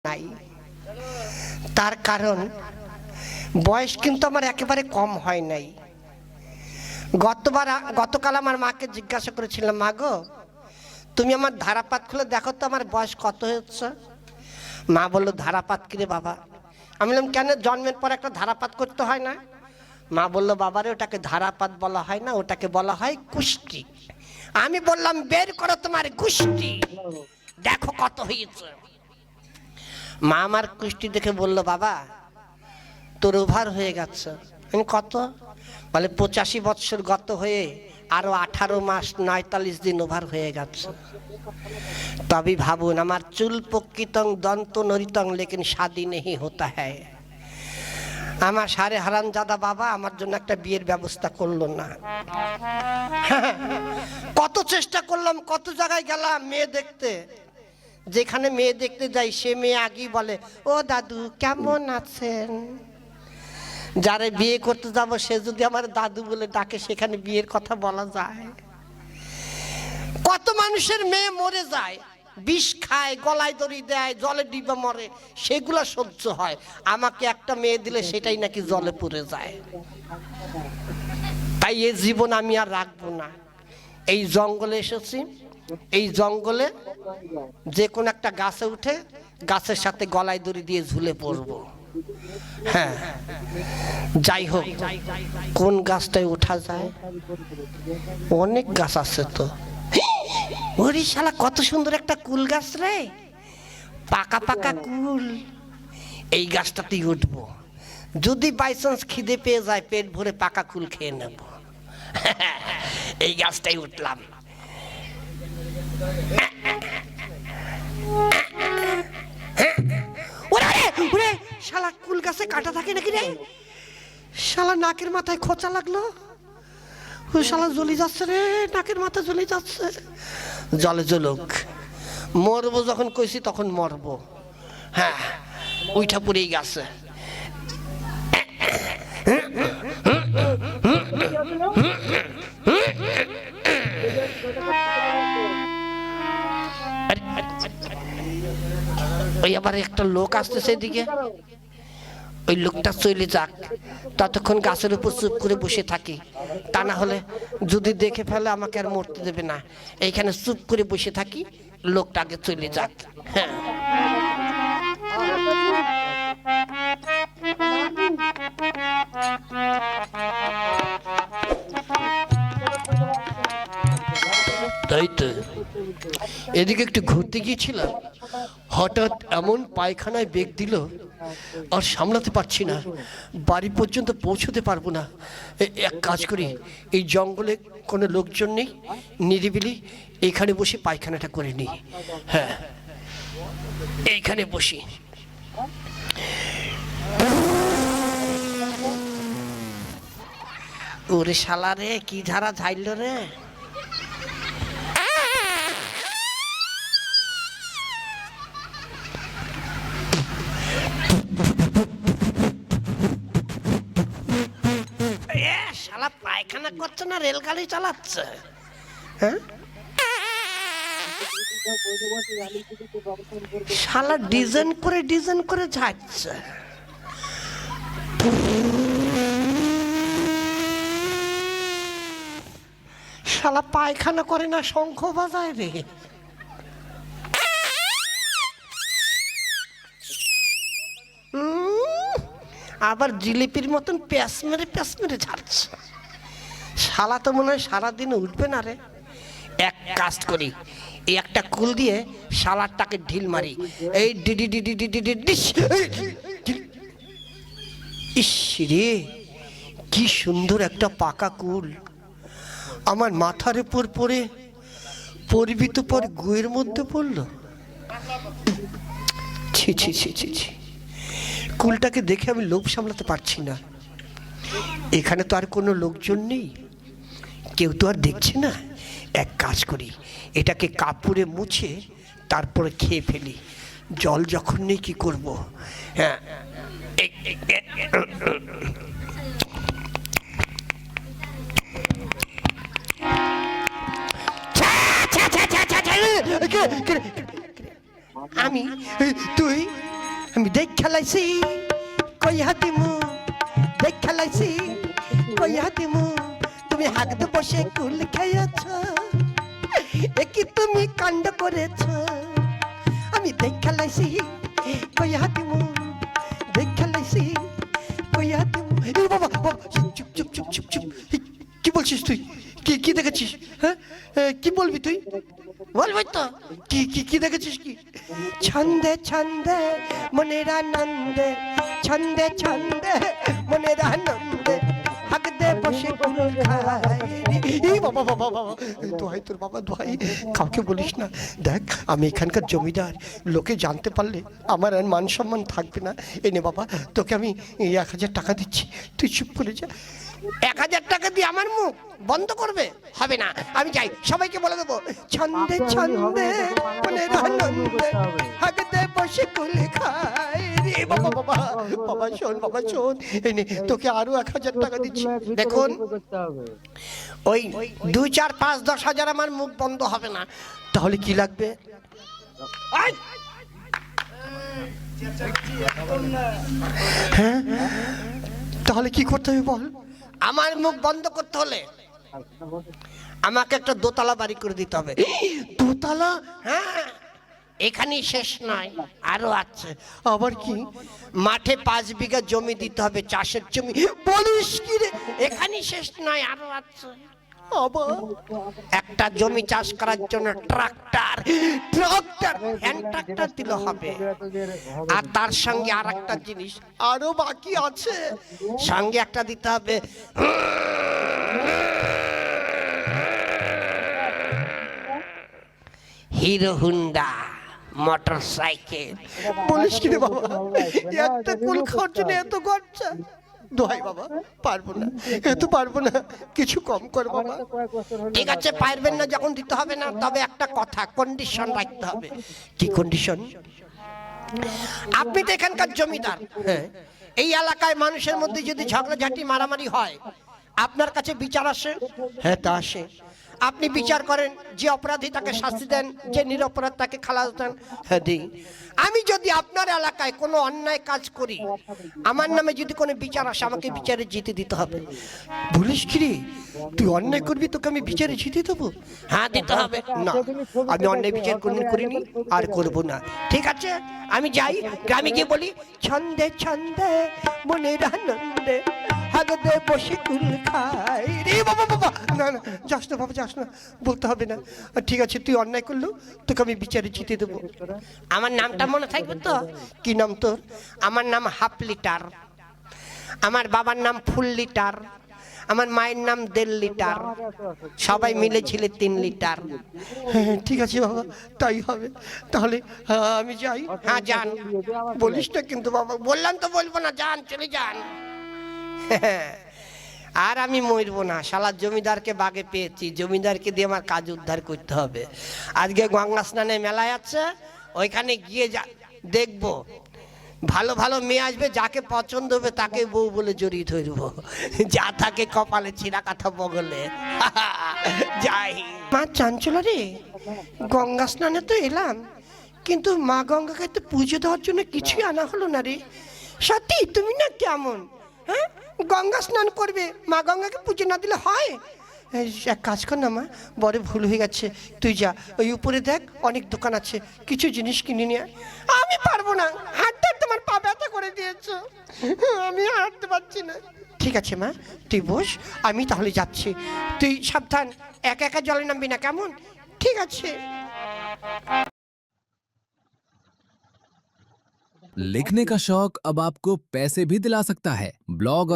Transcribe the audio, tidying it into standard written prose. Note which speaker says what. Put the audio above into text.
Speaker 1: নাই। তার কারণ বয়স কিন্তু আমার একেবারে কম হয় নাই। গতকাল আমার মাকে জিজ্ঞাসা করেছিলাম, মা গো তুমি আমার ধারাপাত খুলে দেখো তো আমার বয়স কত হচ্ছে। মা বললো, ধারাপাত কিরে বাবা? আমি বললাম, কেন, জন্মের পর একটা ধারাপাত করতে হয় না? মা বললো, বাবারে ওটাকে ধারাপাত বলা হয় না, ওটাকে বলা হয় কুষ্টি। আমি বললাম, বের করো তোমার কুষ্টি, দেখো কত হয়েছে। মা আমার কুষ্টি দেখে বললো, বাবা তোর ওভার হয়ে গেছে। আমি, কত? বলে 85 বৎসর গত হয়ে আরো 18 মাস 49 দিন ওভার হয়ে গেছে। তবে ভাবুন, আমার চুল পক্কিতং দন্ত নরিতং লেকিন শাদি নেই হতা হ্যায়। আমার সারে হারামজাদা বাবা আমার জন্য একটা বিয়ের ব্যবস্থা করলো না। কত চেষ্টা করলাম, কত জায়গায় গেলাম মেয়ে দেখতে। যেখানে মেয়ে দেখতে যাই সে মেয়ে আগেই বলে, ও দাদু কেমন আছেন। যারে বিয়ে করতে যাব সে যদি আমার দাদু বলে ডাকে, সেখানে বিয়ের কথা বলা যায়? কত মানুষের মেয়ে মরে যায়, বিষ খায়, গলায় দড়ি দেয়, জলে ডিবে মরে, সেগুলো সহ্য হয়। আমাকে একটা মেয়ে দিলে সেটাই নাকি জলে পুড়ে যায়। তাই এই জীবন আমি আর রাখবো না। এই জঙ্গলে এসেছি, এই জঙ্গলে যে কোনো একটা গাছে উঠে গাছের সাথে গলায় দড়ি দিয়ে ঝুলে পড়বো। হ্যাঁ, যাই হোক, কোন গাছটায় ওঠা যায়? অনেক গাছ আছে তো। ওরে শালা, কত সুন্দর একটা কুল গাছ রে, পাকা পাকা কুল। এই গাছটাতেই উঠবো। যদি বাই চান্স খিদে পেয়ে যায়, পেট ভরে পাকা কুল খেয়ে নেব। এই গাছটাই উঠলাম। ওরে শালা, কুল গাছে কাটা থাকে নাকি রে? শালা নাকের মাথায় খোঁচা লাগলো। ও শালা জ্বলি যাচ্ছে রে, নাকের মাথা জ্বলি যাচ্ছে। জলে জ্বলুক, মরবো যখন কইছি তখন মরবো। হ্যাঁ, উইঠা পুড়েই গেছে। ওই আবার একটা লোক আসতেছে এদিকে, ওই লোকটা চলে যাক, ততক্ষণ গাছের উপর চুপ করে বসে থাকি। তা না হলে যদি দেখে ফেলে আমাকে আর মরতে দেবে না। এইখানে চুপ করে বসে থাকি, লোকটা আগে চলে যাক। হ্যাঁ, তাই তো। এদিকে একটু ঘুরতে গিয়েছিলাম, হঠাৎ এমন পায়খানায় বেগ দিল আর সামলাতে পারছি না, বাড়ি পর্যন্ত পৌঁছতে পারবো না। এক কাজ করি, এই জঙ্গলে কোনো লোকজন নেই, নিরিবিলি, এইখানে বসে পায়খানাটা করে নিই। হ্যাঁ, এইখানে বসি। ওরে শালা রে, কি ধারা ঝাইল রে। শালা পায়খানা করছে না রেলগাড়ি চালাচ্ছে? হ্যাঁ, শালা ডিজাইন করে যাচ্ছে। শালা পায়খানা করে না, শঙ্খ বাজায় রে। আবার জিলিপির মতন প্যাস মেরে ঝাড়ছে। শালা তো মনে হয় সারাদিন উঠবে না রে। এক কাজ করি, এই একটা কুল দিয়ে শালারটাকে ঢিল মারি। এই ডিডি ডিডি ডিডি ডিস। ইস রে, কি সুন্দর একটা পাকা কুল আমার মাথার উপর পড়ে পরিবিত পর গুয়ের মধ্যে পড়লো। ছি ছি ছি ছি ছি, কুলটাকে দেখে আমি লোভ সামলাতে পারছি না। এখানে তো আর কোনো লোকজন নেই, কেউ তো আর দেখছে না। এক কাজ করি, এটাকে কাপড়ে মুছে তারপরে খেয়ে ফেলি। জল যখন নেই কি করব? হ্যাঁ, আমি, তুই আমি দেখ খেলাইছি কই হাতিমু, দেখ খেলাইছি কই হাতিমু, তুমি হাগতে বসে কুল খাইয়াছ, কি তুমি কাণ্ড করেছ। আমি দেখ খেলাইছি কই হাতিমু, দেখ খেলাইছি কই হাতিমু। বাবা বাবা চুপ চুপ চুপ চুপ চুপ, কি বলছিস তুই? কি কি দেখেছিস? হ্যাঁ কি বলবি তুই? বলবি তো। কি কি কি দেখেছিস? কি ছন্দে ছন্দে মনের আনন্দে, ছন্দে ছন্দে মনের আনন্দে হাগদে বসে কুল খাই। বাবা বাবা বাবা, দোহাই তোর বাবা দোহাই, কাউকে বলিস না। দেখ আমি এখানকার জমিদার, লোকে জানতে পারলে আমার আর মান সম্মান থাকবে না। এনে বাবা তোকে আমি 1000 টাকা দিচ্ছি, তুই চুপ করে যা। 1000 টাকা দিয়ে আমার মুখ বন্ধ করবে? হবে না, আমি যাই, সবাইকে বলে দেবো ছন্দে ছন্দে মনের আনন্দে হাগদে বসে কুল খাই। রে বাবা বাবা বাবা শোন, বাবা শোন, এনে তোকে আরো 1000 টাকা দিচ্ছি। দেখুন ওই 2, 4, 5, 10 হাজার আমার মুখ বন্ধ হবে না। তাহলে কি লাগবে? হ্যাঁ তাহলে কি করতে হবে বল? আমার মুখ বন্ধ করতে হলে আমাকে একটা দোতলা বাড়ি করে দিতে হবে। দোতলা? হ্যাঁ, এখানেই শেষ নয়, আরো আছে। আবার কি? মাঠে 5 বিঘা জমি দিতে হবে, চাষের জমি। বলিস কি রে? এখানেই শেষ নয়, আরো আছে। একটা জমি চাষ করার জন্য ট্রাক্টর, ট্রাক্টর, হ্যান্ড ট্রাক্টর দিলে হবে। আর তার সঙ্গে আর একটা জিনিস আরো বাকি আছে, সঙ্গে একটা দিতে হবে হিরো হুন্ডা মোটর সাইকেল। বলিস কি রে বাবা? একটা কুল খাওয়ার জন্য এত খরচা? দোহাই বাবা, পারবো না, এত পারবো না, কিছু কম কর বাবা। ঠিক আছে, পারবেন না যখন দিতে হবে না, তবে একটা কথা, কন্ডিশন রাখতে হবে। কি কন্ডিশন? আপনি তো এখানকার জমিদার, হ্যাঁ, এই এলাকায় মানুষের মধ্যে যদি ঝগড়াঝাটি মারামারি হয় আপনার কাছে বিচার আসে? হ্যাঁ তা আসে। আপনি বিচার করেন, যে অপরাধী তাকে শাস্তি দেন, যে নিরপরাধ তাকে খালাস দেন। হ্যাঁ দিই। আমি যদি আপনার এলাকায় কোনো অন্যায় কাজ করি, আমার নামে যদি কোনো বিচার আসে, আমাকে বিচারে জিতে দিতে হবে। বলিস কি রে? তুই অন্যায় করবি, তোকে আমি বিচারে জিতে দেবো? হ্যাঁ দিতে হবে। না, আমি অন্যায় বিচার করিনি আর করবো না। ঠিক আছে, আমি যাই, গ্রামে গিয়ে বলি ছন্দে ছন্দে মনের আনন্দে হাগদে বসে কুল খাই। রে বাবা বাবা, না না, যাস না বাবা, যাস না, বলতে হবে না। ঠিক আছে, তুই অন্যায় করলো, তোকে আমি বিচারে জিতে দেবো। আমার নামটা মনে থাকবে তো? কি নাম তোর? আমার নাম হাফ লিটার, আমার বাবার নাম ফুল লিটার, আমার মায়ের নাম 1.5 লিটার, সবাই মিলে ছিল 3 লিটার। হ্যাঁ ঠিক আছে বাবা, তাই হবে। তাহলে আমি যাই। হ্যাঁ যান, বলিস না কিন্তু বাবা। বললাম তো বলবো না, যান, চলে যান। আর আমি মরবো না, শালা জমিদারকে বাগে পেয়েছি, জমিদারকে দিয়ে আমার কাজ উদ্ধার করতে হবে। আজকে গঙ্গা স্নানে মেলায় আছে, ওইখানে গিয়ে দেখবো ভালো ভালো মেয়ে আসবে, যাকে পছন্দ হবে তাকে বউ বলে জড়িয়ে ধরবো, যা থাকে কপালে ছিঁড়া কাঁথা বগলে। যাই। মা চাঞ্চলা রে, গঙ্গা স্নানে তো এলাম, কিন্তু মা গঙ্গাকে তো পুজো দেওয়ার জন্য কিছুই আনা হলো না রে। সত্যি তুমি না কেমন? হ্যাঁ, গঙ্গা স্নান করবে, মা গঙ্গাকে পুজো না দিলে হয়? এক কাজ কর না মা, বড় ভুল হয়ে গেছে, তুই যা, ওই উপরে দেখ অনেক দোকান আছে, কিছু জিনিস কিনে নিয়ে আয়। আমি পারবো না, হাঁটতে তোমার পা ব্যথা করে দিয়েছো, আমি হাঁটতে পারছি না। ঠিক আছে মা, তুই বস, আমি তাহলে যাচ্ছি। তুই সাবধান, একা একা জলে নামবি না, কেমন? ঠিক আছে।
Speaker 2: लिखने का शौक अब आपको पैसे भी दिला सकता है। ब्लॉग और